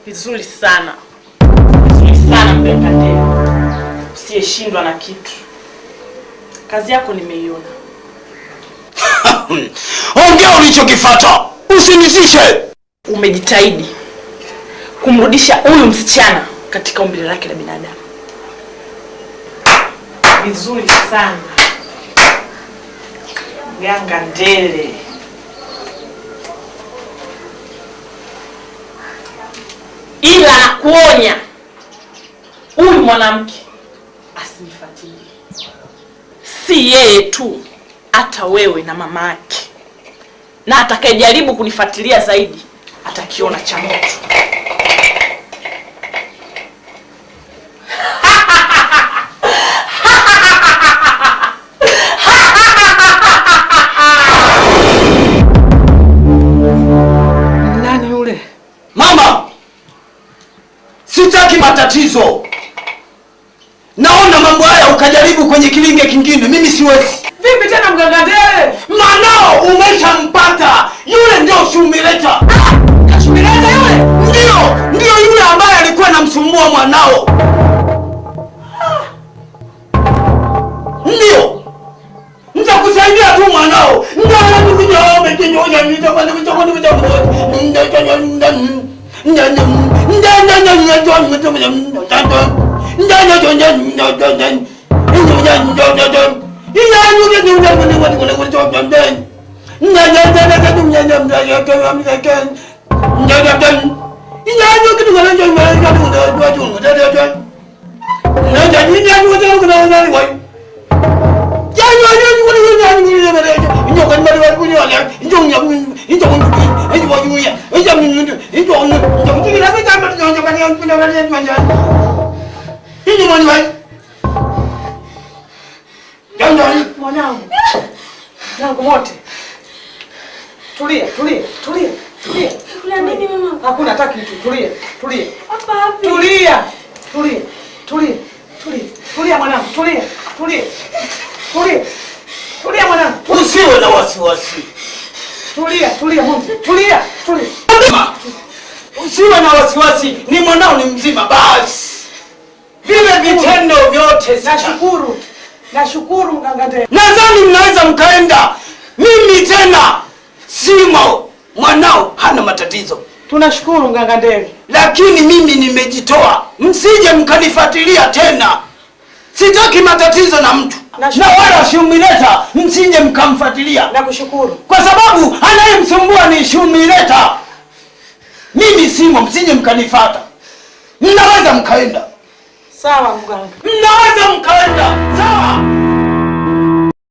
Vizuri sana. Vizuri sana Mganga. Usiyeshindwa na kitu. Kazi yako nimeiona. Ongea ulichokifuata. Usinizishe. Umejitahidi kumrudisha huyu msichana katika umbile lake la binadamu. Vizuri sana Mganga Ndele. Ila nakuonya, huyu mwanamke asinifuatilie. Si yeye tu, hata wewe na mama yake. Na atakayejaribu kunifuatilia zaidi atakiona cha moto. Nani yule? Mama, sitaki matatizo. Naona mambo haya ukajaribu kwenye kilinge kingine, mimi siwezi. Vipi tena Mganga Ndele? Manao umeshampata. Yule ndio Shumileta. Shumileta yule? Ndio yule ambaye alikuwa anamsumbua mwanao. Ndio. Nitakusaidia tu mwanao. Mwanangu wote. Tulia. Kuna nini mama? Hakuna hata kitu. Tulia. Hapa hapi. Tulia mwanangu. Tulia mwanangu. Usiwe na wasiwasi. Tulia Mungu. Tulia. Usiwe na wasiwasi. Ni mwanao ni mzima basi. Vile vitendo vyote Nashukuru Mganga Ndele. Nadhani mnaweza mkaenda. Mimi tena simo, mwanao hana matatizo. Tunashukuru Mganga Ndele. Lakini mimi nimejitoa. Msije mkanifuatilia tena. Sitaki matatizo na mtu. Na wala Shumileta msije mkamfuatilia. Nakushukuru. Kwa sababu anayemsumbua ni Shumileta. Mimi simo, msije mkanifuata. Mnaweza mkaenda. Sawa Mganga. Mnaweza mkaenda. Sawa.